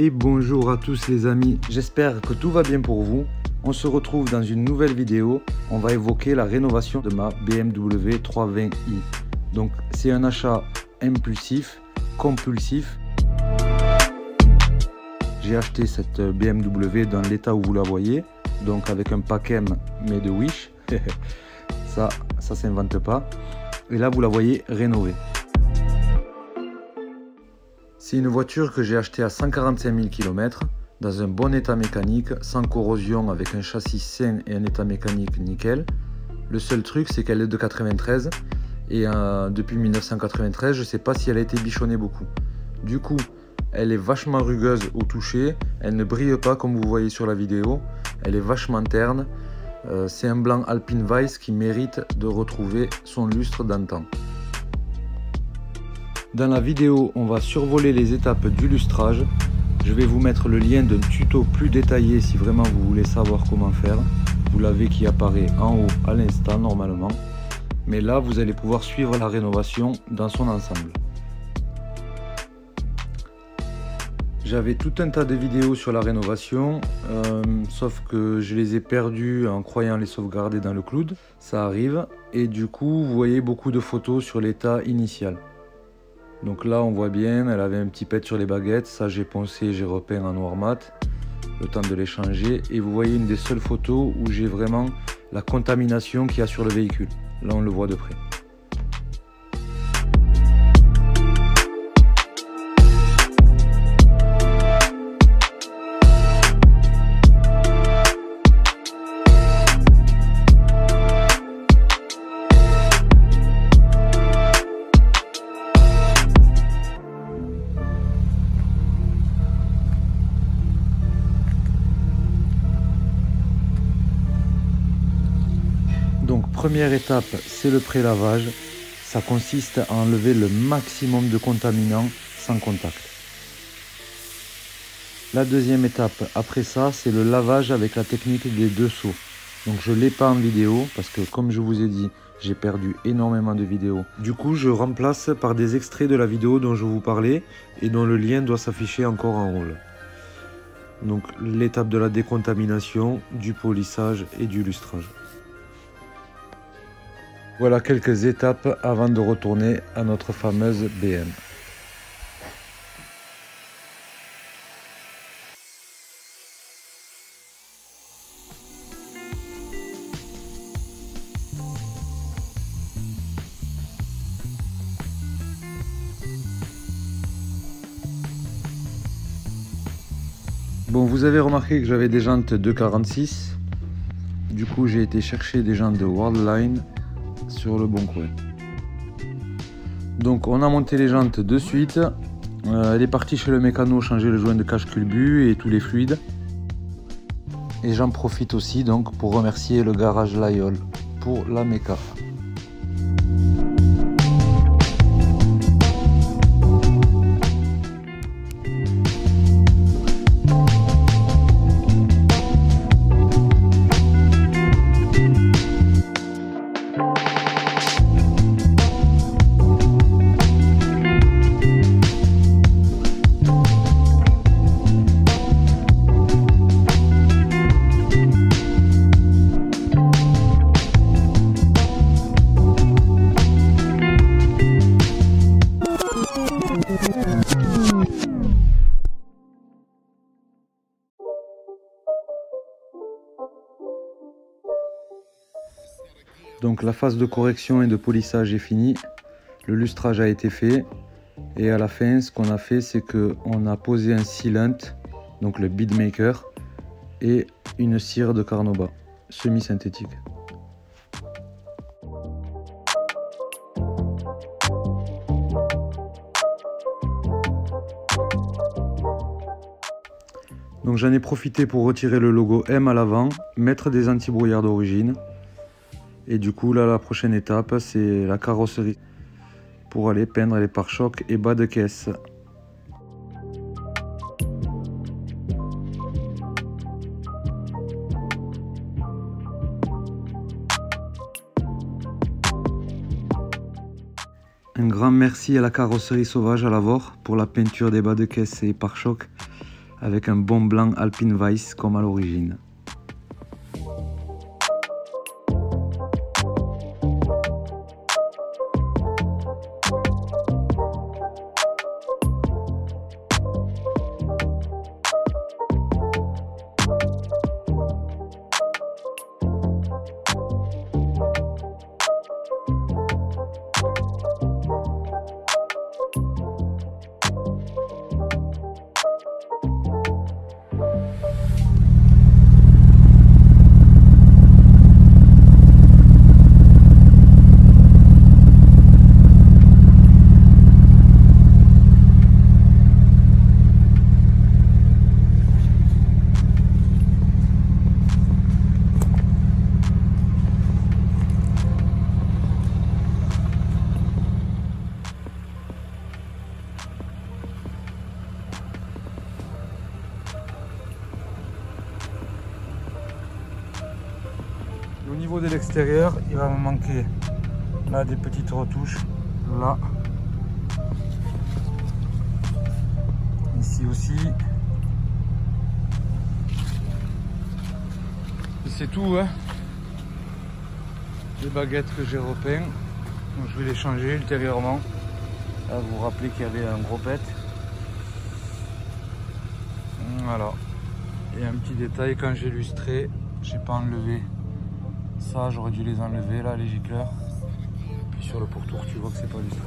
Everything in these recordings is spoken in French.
Et bonjour à tous les amis, j'espère que tout va bien pour vous. On se retrouve dans une nouvelle vidéo, on va évoquer la rénovation de ma BMW 320i. Donc c'est un achat impulsif, compulsif. J'ai acheté cette BMW dans l'état où vous la voyez, donc avec un pack M mais de Wish. ça s'invente pas. Et là vous la voyez rénovée. C'est une voiture que j'ai achetée à 145 000 km, dans un bon état mécanique, sans corrosion, avec un châssis sain et un état mécanique nickel. Le seul truc, c'est qu'elle est de 93, et depuis 1993, je ne sais pas si elle a été bichonnée beaucoup. Du coup, elle est vachement rugueuse au toucher, elle ne brille pas comme vous voyez sur la vidéo, elle est vachement terne. C'est un blanc Alpine Weiss qui mérite de retrouver son lustre d'antan. Dans la vidéo, on va survoler les étapes du lustrage. Je vais vous mettre le lien d'un tuto plus détaillé si vraiment vous voulez savoir comment faire. Vous l'avez qui apparaît en haut à l'instant normalement. Mais là, vous allez pouvoir suivre la rénovation dans son ensemble. J'avais tout un tas de vidéos sur la rénovation, sauf que je les ai perdues en croyant les sauvegarder dans le cloud. Ça arrive. Et du coup, vous voyez beaucoup de photos sur l'état initial. Donc là on voit bien, elle avait un petit pet sur les baguettes, ça j'ai poncé, j'ai repeint en noir mat, le temps de les changer. Et vous voyez une des seules photos où j'ai vraiment la contamination qu'il y a sur le véhicule. Là on le voit de près. Donc première étape, c'est le pré-lavage. Ça consiste à enlever le maximum de contaminants sans contact. La deuxième étape, après ça, c'est le lavage avec la technique des 2 seaux. Donc je ne l'ai pas en vidéo parce que comme je vous ai dit, j'ai perdu énormément de vidéos. Du coup, je remplace par des extraits de la vidéo dont je vous parlais et dont le lien doit s'afficher encore en haut. Donc l'étape de la décontamination, du polissage et du lustrage. Voilà quelques étapes avant de retourner à notre fameuse BM. Bon, vous avez remarqué que j'avais des jantes de 46. Du coup, j'ai été chercher des jantes de Worldline sur le bon coin. Donc on a monté les jantes de suite. Elle est partie chez le mécano changer le joint de cache-culbut et tous les fluides. Et j'en profite aussi donc pour remercier le garage Layol pour la méca. Donc la phase de correction et de polissage est finie, le lustrage a été fait et à la fin ce qu'on a fait c'est qu'on a posé un sealant, donc le beadmaker et une cire de Carnauba semi-synthétique. Donc j'en ai profité pour retirer le logo M à l'avant, mettre des anti-brouillard d'origine. Et du coup là la prochaine étape c'est la carrosserie pour aller peindre les pare-chocs et bas de caisse. Un grand merci à la carrosserie Sauvage à Lavore pour la peinture des bas de caisse et pare-chocs avec un bon blanc Alpine Weiss comme à l'origine. Au niveau de l'extérieur, il va me manquer là des petites retouches, là, ici aussi. Et c'est tout, hein. Les baguettes que j'ai repeintes, donc je vais les changer ultérieurement. Là, vous vous rappelez qu'il y avait un gros pet. Voilà. Et un petit détail, quand j'ai lustré, j'ai pas enlevé. Ça, j'aurais dû les enlever là, les gicleurs. Puis sur le pourtour, tu vois que c'est pas lustré.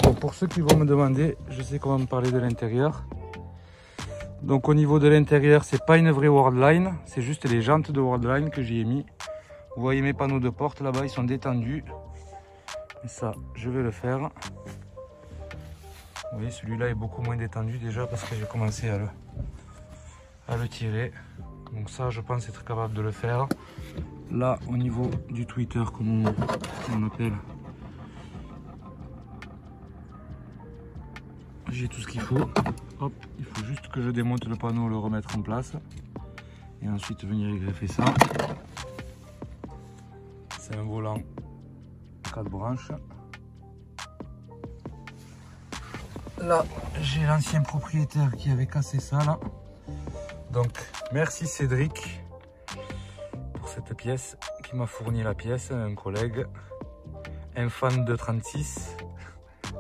Bon, pour ceux qui vont me demander, je sais qu'on va me parler de l'intérieur. Donc au niveau de l'intérieur, c'est pas une vraie Worldline, c'est juste les jantes de Worldline que j'y ai mis. Vous voyez mes panneaux de porte là-bas, ils sont détendus. Et ça, je vais le faire. Vous voyez, celui-là est beaucoup moins détendu déjà parce que j'ai commencé à le tirer. Donc ça, je pense être capable de le faire. Là, au niveau du tweeter, comme on appelle, j'ai tout ce qu'il faut. Hop, il faut juste que je démonte le panneau, le remettre en place. Et ensuite venir y greffer ça. C'est un volant 4 branches. Là, j'ai l'ancien propriétaire qui avait cassé ça là. Donc, merci Cédric pour cette pièce, qui m'a fourni la pièce, un collègue, un fan de 36,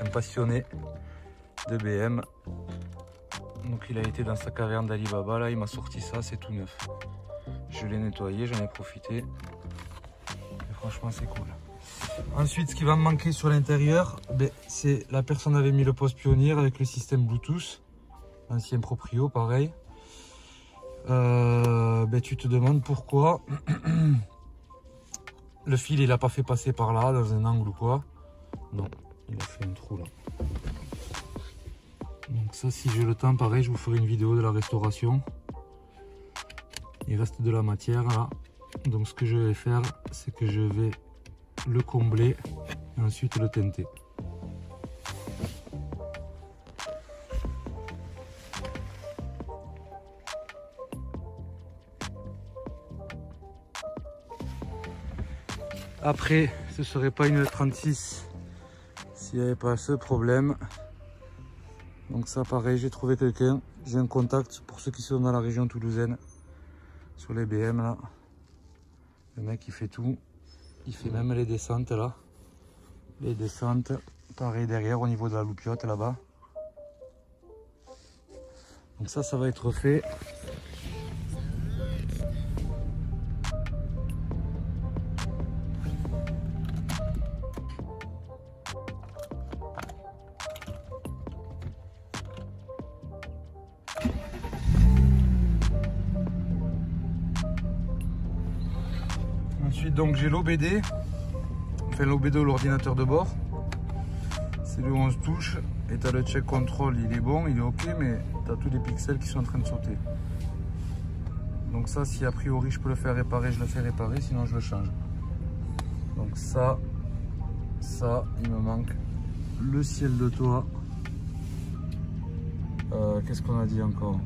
un passionné de BM. Donc il a été dans sa caverne d'Alibaba, là il m'a sorti ça, c'est tout neuf. Je l'ai nettoyé, j'en ai profité. Et franchement c'est cool. Ensuite, ce qui va me manquer sur l'intérieur, c'est la personne avait mis le poste Pioneer avec le système Bluetooth. L'ancien proprio, pareil. Tu te demandes pourquoi le fil il a pas fait passer par là, dans un angle ou quoi. Non, il a fait un trou là. Donc ça, si j'ai le temps, pareil, je vous ferai une vidéo de la restauration. Il reste de la matière là. Donc ce que je vais faire, c'est que je vais le combler et ensuite le teinter. Après, ce serait pas une 36 s'il n'y avait pas ce problème. Donc ça pareil, j'ai trouvé quelqu'un, j'ai un contact pour ceux qui sont dans la région toulousaine, sur les BM là. Le mec il fait tout, il fait même les descentes là. Les descentes, pareil derrière au niveau de la loupiote là-bas. Donc ça va être fait. Ensuite donc j'ai l'OBD, enfin l'OBD ou l'ordinateur de bord. C'est le 11 touches et tu as le check control, il est bon, il est ok, mais tu as tous les pixels qui sont en train de sauter. Donc ça, si a priori je peux le faire réparer, je le fais réparer, sinon je le change. Donc ça, il me manque le ciel de toit. Qu'est-ce qu'on a dit encore?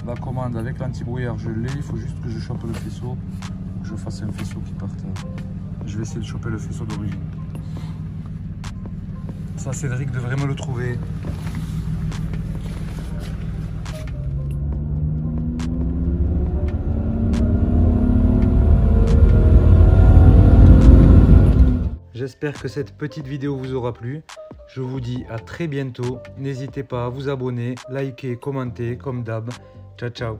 La commande avec l'anti-brouillard, je l'ai, il faut juste que je chope le faisceau, que je fasse un faisceau qui parte Je vais essayer de choper le faisceau d'origine. Ça, Cédric devrait me le trouver. J'espère que cette petite vidéo vous aura plu. Je vous dis à très bientôt. N'hésitez pas à vous abonner, liker, commenter comme d'hab. Ciao, ciao.